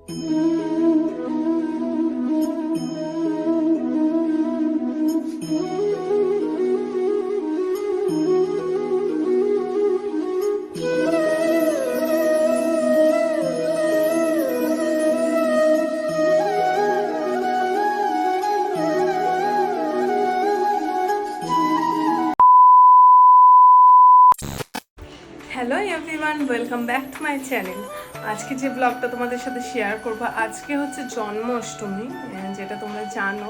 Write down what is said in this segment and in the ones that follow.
Hello everyone, welcome back to my channel. আজকে যে ব্লগটা তোমাদের সাথে শেয়ার করব, আজকে হচ্ছে জন্মাষ্টমী, যেটা তোমরা জানো।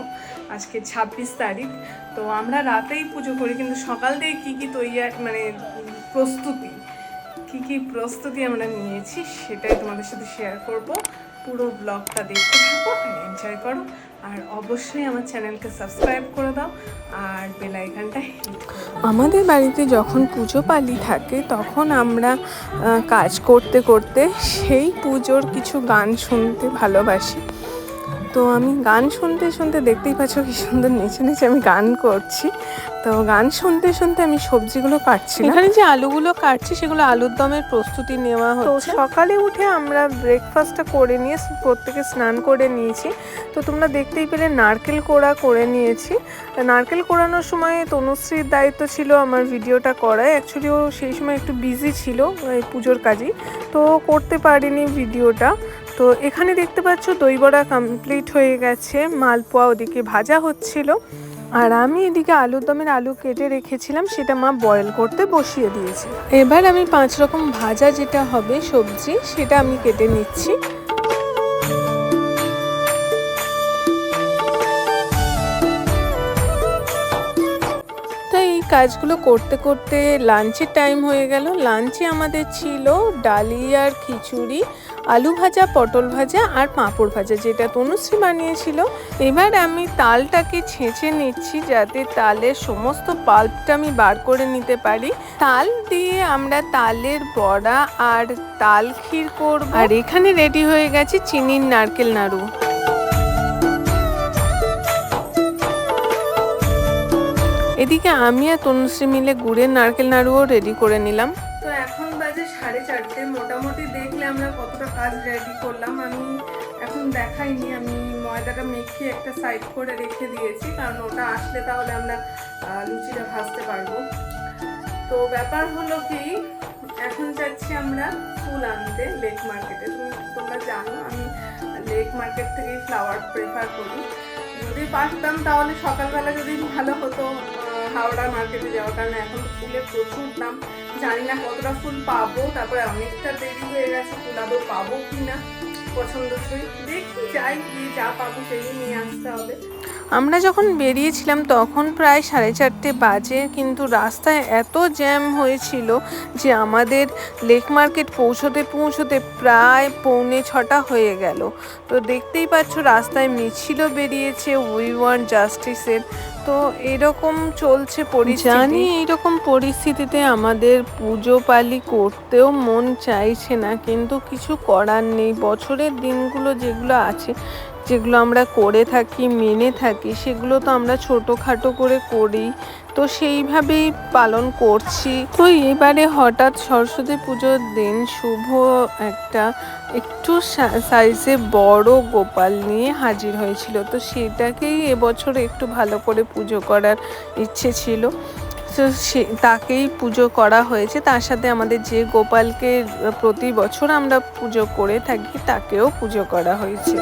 আজকে 26 তারিখ। তো আমরা রাতেই পুজো করি, কিন্তু সকাল থেকে কী কী প্রস্তুতি আমরা নিয়েছি সেটাই তোমাদের সাথে শেয়ার করব। পুরো ব্লগটা দেখতে থাকো আর এনজয় করো। আর অবশ্যই আমার চ্যানেলকে সাবস্ক্রাইব করে দাও আর বেল আইকনটা হিট করো। আমাদের বাড়িতে যখন পুজো পালি থাকে তখন আমরা কাজ করতে করতে সেই পুজোর কিছু গান শুনতে ভালোবাসি। তো আমি গান শুনতে শুনতে, দেখতেই পাচ্ছ কি সুন্দর নেচে নেচে আমি গান করছি। তো গান শুনতে শুনতে আমি সবজিগুলো কাটছি। এখানে যে আলুগুলো কাটছি সেগুলো আলুর দমের প্রস্তুতি নেওয়া হচ্ছে। তো সকালে উঠে আমরা ব্রেকফাস্টটা করে নিয়ে প্রত্যেকে স্নান করে নিয়েছি। তো তোমরা দেখতেই পেলে নারকেল কোড়া করে নিয়েছি। নারকেল কোড়ানোর সময় তনুশ্রীর দায়িত্ব ছিল আমার ভিডিওটা করায়। অ্যাকচুয়ালি ও সেই সময় একটু বিজি ছিল এই পুজোর কাজে, তো করতে পারিনি ভিডিওটা। তো এখানে দেখতে পাচ্ছ দই বড়া কমপ্লিট হয়ে গেছে, মালপোয়া ওদিকে ভাজা হচ্ছিল, আর আমি এদিকে আলুর দমের আলু কেটে রেখেছিলাম, সেটা মা বয়েল করতে বসিয়ে দিয়েছে। এবার আমি 5 রকম ভাজা যেটা হবে সবজি সেটা আমি কেটে নিচ্ছি। কাজগুলো করতে করতে লাঞ্চের টাইম হয়ে গেল। লাঞ্চে আমাদের ছিল ডালিয়া আর খিচুড়ি, আলু ভাজা, পটল ভাজা আর পাঁপড় ভাজা, যেটা তনুশ্রী বানিয়েছিল। এবার আমি তালটাকে ছেঁচে নিচ্ছি যাতে তালের সমস্ত পাল্পটা আমি বার করে নিতে পারি। তাল দিয়ে আমরা তালের বড়া আর তাল ক্ষীর করব। আর এখানে রেডি হয়ে গেছে চিনির নারকেল নাড়ু। এদিকে আমি আর তনুশ্রী মিলে গুড়ের নারকেল নাড়ুও রেডি করে নিলাম। তো এখন বাজে 4:30। মোটামুটি দেখলে আমরা কতটা কাজ রেডি করলাম। আমি এখন দেখাইনি, আমি ময়দাটা মেখে একটা সাইড করে রেখে দিয়েছি, কারণ ওটা আসলে তাহলে আমরা লুচিটা ভাজতে পারবো। তো ব্যাপার হলো কি, এখন যাচ্ছি আমরা ফুল আনতে লেক মার্কেটে। তোমরা জানো আমি লেক মার্কেট থেকেই ফ্লাওয়ার প্রেফার করি। যদি পারতাম তাহলে সকালবেলা যদি ভালো হতো হাওড়া মার্কেটে যাওয়ার, কারণ এখন ফুলের প্রচুর দাম। জানি না কতটা ফুল পাবো, তারপরে অনেকটা দেরি হয়ে গেছে, ফুল আদৌ পাবো কি না পছন্দসই। দেখি যাই, গিয়ে যা পাবো সেই নিয়ে আসতে হবে। আমরা যখন বেরিয়েছিলাম তখন প্রায় 4:30 বাজে, কিন্তু রাস্তায় এত জ্যাম হয়েছিল যে আমাদের লেক মার্কেট পৌঁছতে প্রায় 5:45 হয়ে গেল। তো দেখতেই পাচ্ছ রাস্তায় মিছিলও বেরিয়েছে উই ওয়ান্ট জাস্টিসের। তো এরকম চলছে পরিস্থিতি। জানি এইরকম পরিস্থিতিতে আমাদের পুজো পালি করতেও মন চাইছে না, কিন্তু কিছু করার নেই। বছরের দিনগুলো যেগুলো আছে, যেগুলো আমরা করে থাকি, মেনে থাকি, সেগুলো তো আমরা ছোটোখাটো করে করি, তো সেইভাবেই পালন করছি। তো এবারে হঠাৎ সরস্বতী পুজোর দিন শুভ একটু সাইজে বড় গোপাল নিয়ে হাজির হয়েছিল। তো সেটাকেই এবছর একটু ভালো করে পুজো করার ইচ্ছে ছিল, তো তাকেই পুজো করা হয়েছে। তার সাথে আমাদের যে গোপালকে প্রতি বছর আমরা পুজো করে থাকি তাকেও পুজো করা হয়েছে।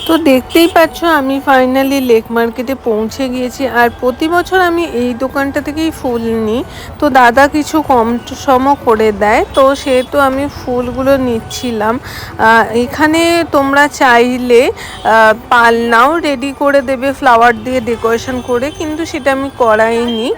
তো দেখতেই পাচ্ছ আমি ফাইনালি লেক মার্কেটে পৌঁছে গিয়েছি। আর প্রতি বছর আমি এই দোকানটা থেকেই ফুল নিই, তো দাদা কিছু কম সমও করে দেয়, তো সেহেতু আমি ফুলগুলো নিচ্ছিলাম। এখানে তোমরা চাইলে পালনাও রেডি করে দেবে ফ্লাওয়ার দিয়ে ডেকোরেশন করে, কিন্তু সেটা আমি করাইনি,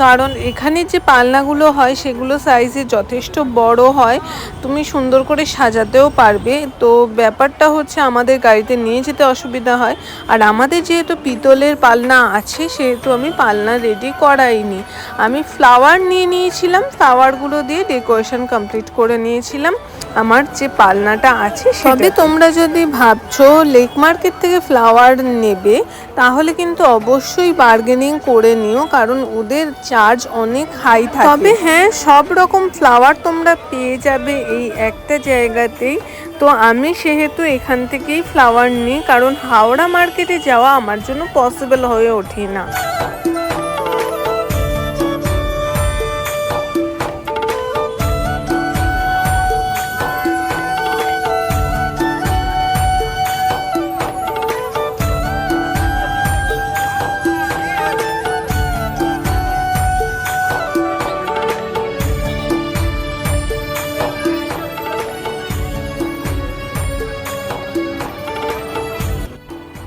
কারণ এখানে যে পালনাগুলো হয় সেগুলো সাইজে যথেষ্ট বড় হয়, তুমি সুন্দর করে সাজাতেও পারবে। তো ব্যাপারটা হচ্ছে আমাদের গাড়িতে নিয়ে যেতে অসুবিধা হয়, আর আমাদের যেহেতু পিতলের পালনা আছে সেহেতু আমি পালনা রেডি করাইনি। আমি ফ্লাওয়ার নিয়ে নিয়েছিলাম, ফ্লাওয়ারগুলো দিয়ে ডেকোরেশন কমপ্লিট করে নিয়েছিলাম আমার যে পালনাটা আছে। তবে তোমরা যদি ভাবছো লেক মার্কেট থেকে ফ্লাওয়ার নেবে তাহলে কিন্তু অবশ্যই বার্গেনিং করে নিও, কারণ ওদের চার্জ অনেক হাই থাকে। তবে হ্যাঁ, সব রকম ফ্লাওয়ার তোমরা পেয়ে যাবে এই একটা জায়গাতেই। তো আমি সেহেতু এখান থেকেই ফ্লাওয়ার নিই, কারণ হাওড়া মার্কেটে যাওয়া আমার জন্য পসিবল হয়ে ওঠে না।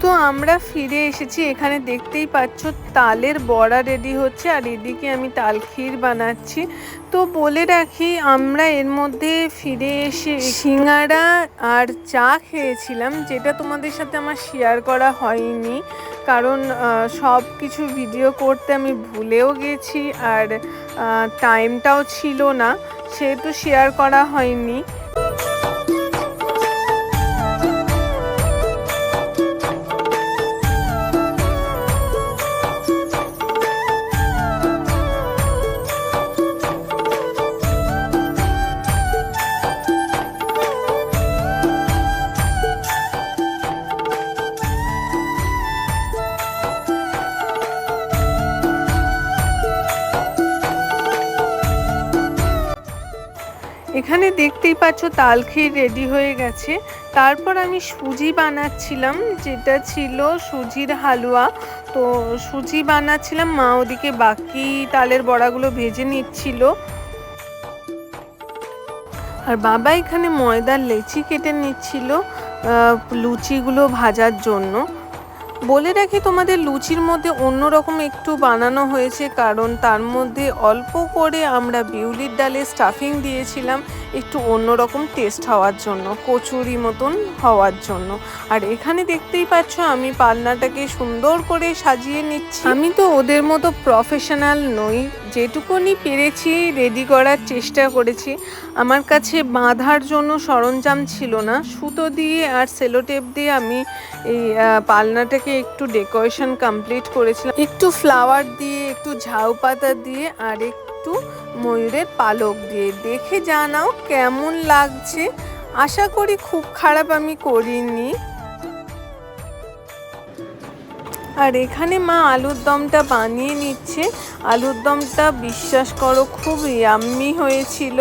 তো আমরা ফিরে এসেছি, এখানে দেখতেই পাচ্ছ তালের বড়া রেডি হচ্ছে, আর এদিকে আমি তাল ক্ষীর বানাচ্ছি। তো বলে রাখি আমরা এর মধ্যে ফিরে এসে সিঙ্গাড়া আর চা খেয়েছিলাম, যেটা তোমাদের সাথে আমার শেয়ার করা হয়নি, কারণ সব কিছু ভিডিও করতে আমি ভুলেও গেছি, আর টাইমটাও ছিল না, সেহেতু শেয়ার করা হয়নি। এখানে দেখতেই পাচ্ছ তাল ক্ষীর রেডি হয়ে গেছে। তারপর আমি সুজি বানাচ্ছিলাম, যেটা ছিল সুজির হালুয়া। তো সুজি বানাচ্ছিলাম, মা ওদিকে বাকি তালের বড়াগুলো ভেজে নিচ্ছিল, আর বাবা এখানে ময়দার লেচি কেটে নিচ্ছিল লুচিগুলো ভাজার জন্য। বলে রাখি তোমাদের লুচির মধ্যে অন্যরকম একটু বানানো হয়েছে, কারণ তার মধ্যে অল্প করে আমরা বিউলির ডালের স্টাফিং দিয়েছিলাম একটু অন্যরকম টেস্ট হওয়ার জন্য, কচুরি মতন হওয়ার জন্য। আর এখানে দেখতেই পাচ্ছ আমি পালনাটাকে সুন্দর করে সাজিয়ে নিচ্ছি। আমি তো ওদের মতো প্রফেশনাল নই, যেটুকুনি পেরেছি রেডি করার চেষ্টা করেছি। আমার কাছে বাঁধার জন্য সরঞ্জাম ছিল না, সুতো দিয়ে আর সেলোটেপ দিয়ে আমি এই পালনাটাকে একটু ডেকোরেশন কমপ্লিট করেছিলাম, একটু ফ্লাওয়ার দিয়ে, একটু ঝাউ পাতা দিয়ে, আর একটু ময়ূরের পালক দিয়ে। দেখে জানাও কেমন লাগছে, আশা করি খুব খারাপ আমি করিনি। আর এখানে মা আলুর দমটা বানিয়ে নিচ্ছে, আলুর দমটা বিশ্বাস করো খুব ইয়াম্মি হয়েছিল।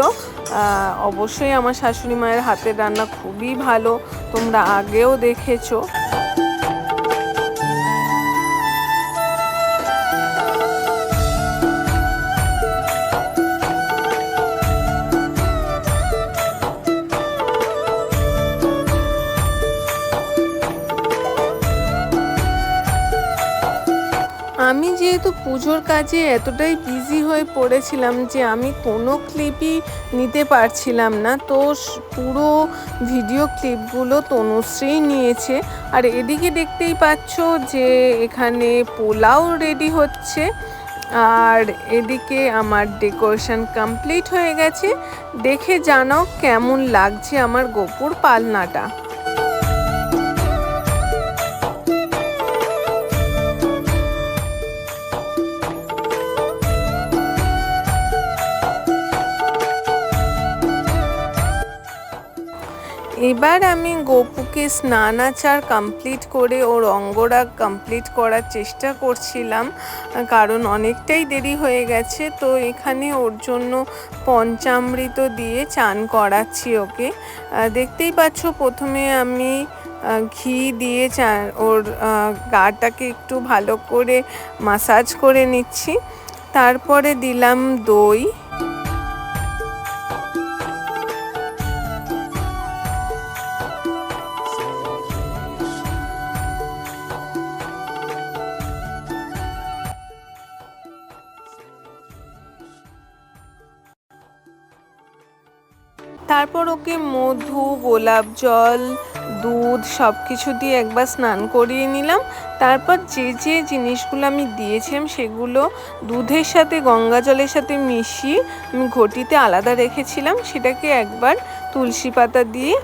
অবশ্যই আমার শাশুড়ি মায়ের হাতের রান্না খুবই ভালো, তোমরা আগেও দেখেছো। আমি যেহেতু পুজোর কাজে এতটাই বিজি হয়ে পড়েছিলাম যে আমি কোনো ক্লিপই নিতে পারছিলাম না, তো পুরো ভিডিও ক্লিপগুলো তনুশ্রী নিয়েছে। আর এদিকে দেখতেই পাচ্ছ যে এখানে পোলাও রেডি হচ্ছে, আর এদিকে আমার ডেকোরেশন কমপ্লিট হয়ে গেছে। দেখে জানাও কেমন লাগছে আমার গোপুর পালনাটা। এবার আমি গোপুকে স্নান আচার কমপ্লিট করে ওর অঙ্গরাগ কমপ্লিট করার চেষ্টা করছিলাম, কারণ অনেকটাই দেরি হয়ে গেছে। তো এখানে ওর জন্য পঞ্চামৃত দিয়ে চান করাচ্ছি ওকে। দেখতেই পাচ্ছ প্রথমে আমি ঘি দিয়ে ওর গাটাকে একটু ভালো করে মাসাজ করে নিচ্ছি। তারপরে দিলাম দই। তারপর ওকে মধু, গোলাপ জল, দুধ সব কিছু দিয়ে একবার স্নান করিয়ে নিলাম। তারপর যে যে জিনিসগুলো আমি দিয়েছিলাম সেগুলো দুধের সাথে গঙ্গা জলের সাথে মিশিয়ে আমি ঘটিতে আলাদা রেখেছিলাম, সেটাকে একবার তুলসী পাতা দিয়ে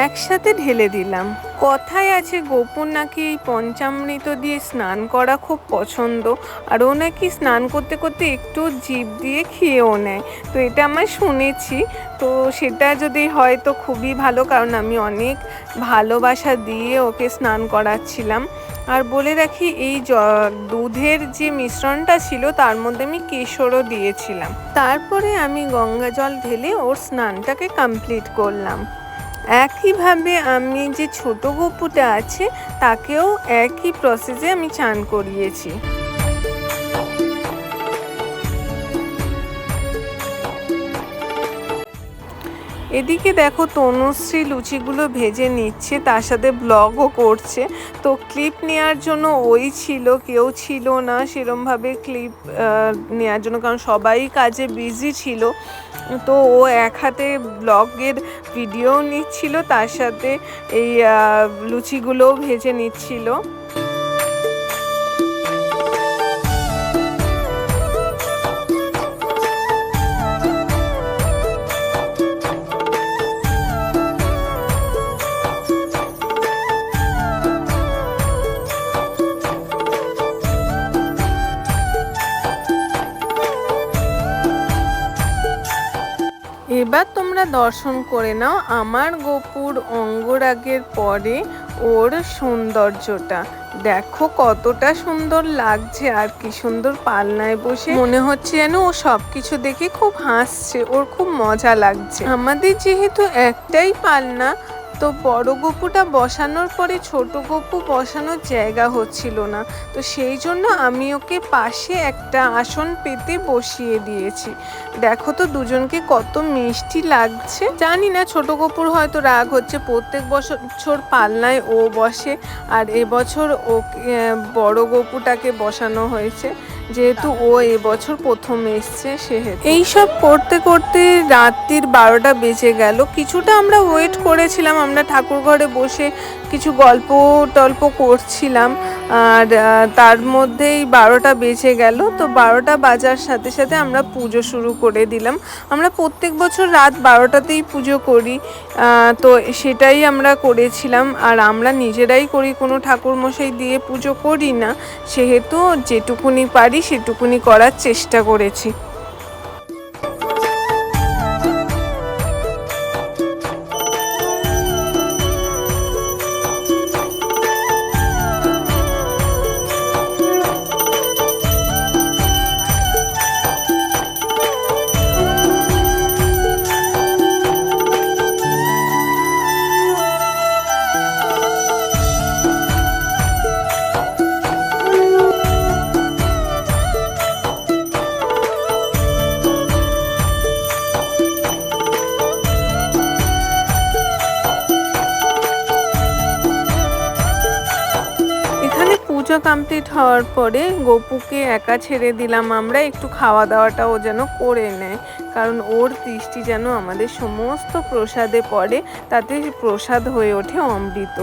একসাথে ঢেলে দিলাম। কথায় আছে গোপুর নাকি এই পঞ্চামৃত দিয়ে স্নান করা খুব পছন্দ, আর ও নাকি স্নান করতে করতে একটু জিভ দিয়ে খেয়েও নেয়। তো এটা আমার শুনেছি, তো সেটা যদি হয় তো খুবই ভালো, কারণ আমি অনেক ভালোবাসা দিয়ে ওকে স্নান করাচ্ছিলাম। আর বলে রাখি এই দুধের যে মিশ্রণটা ছিল তার মধ্যে আমি কেশরও দিয়েছিলাম। তারপরে আমি গঙ্গা জল ঢেলে ওর স্নানটাকে কমপ্লিট করলাম। একইভাবে আমি যে ছোট গপুটা আছে তাকেও একই প্রসেসে আমি চান করিয়েছি। এদিকে দেখো তনুশ্রী লুচিগুলো ভেজে নিচ্ছে, তার সাথে ব্লগও করছে। তো ক্লিপ নেওয়ার জন্য ওই ছিল, কেউ ছিল না সেরমভাবে ক্লিপ নেওয়ার জন্য, কারণ সবাই কাজে বিজি ছিল। তো ও এক হাতে ব্লগের ভিডিও নিচ্ছিল, তার সাথে এই লুচিগুলোও ভেজে নিচ্ছিল। এবার তোমরা দর্শন করে নাও আমার গোপুর অঙ্গরাগের পরে ওর সৌন্দর্যটা। দেখো কতটা সুন্দর লাগছে, আর কি সুন্দর পালনায় বসে মনে হচ্ছে যেন ও সবকিছু দেখে খুব হাসছে, ওর খুব মজা লাগছে। আমাদের যেহেতু একটাই পালনা, তো বড় গপুটা বসানোর পরে ছোট গপু বসানোর জায়গা হচ্ছিল না, তো সেই জন্য আমি ওকে পাশে একটা আসন পেতে বসিয়ে দিয়েছি। দেখো তো দুজনকে কত মিষ্টি লাগছে। জানি না ছোট গপুর হয়তো রাগ হচ্ছে, প্রত্যেক বছর পালনায় ও বসে, আর এবছর ওকে বড় গপুটাকে বসানো হয়েছে, যেহেতু ও এবছর প্রথম এসছে সেহেতু। এইসব করতে করতে রাত্রির 12টা বেজে গেল। কিছুটা আমরা ওয়েট করেছিলাম, আমরা ঠাকুর ঘরে বসে কিছু গল্প টল্প করছিলাম, আর তার মধ্যেই 12টা বেজে গেল। তো 12টা বাজার সাথে সাথে আমরা পুজো শুরু করে দিলাম। আমরা প্রত্যেক বছর রাত 12টাতেই পুজো করি, তো সেটাই আমরা করেছিলাম। আর আমরা নিজেরাই করি, কোনো ঠাকুরমশাই দিয়ে পুজো করি না, সেহেতু যেটুকুনি পারি সেটুকুনি করার চেষ্টা করেছি। পুজো কমপ্লিট হওয়ার পরে গপুকে একা ছেড়ে দিলাম আমরা, একটু খাওয়া দাওয়াটা ও যেন করে নেয়, কারণ ওর দৃষ্টি যেন আমাদের সমস্ত প্রসাদে পড়ে, তাতে প্রসাদ হয়ে ওঠে অমৃত।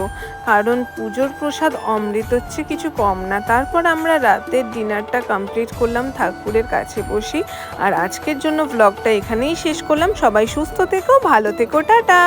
কারণ পুজোর প্রসাদ অমৃত হচ্ছে কিছু কম না। তারপর আমরা রাতের ডিনারটা কমপ্লিট করলাম ঠাকুরের কাছে বসি। আর আজকের জন্য ব্লগটা এখানেই শেষ করলাম। সবাই সুস্থ থেকো, ভালো থেকো, টাটা।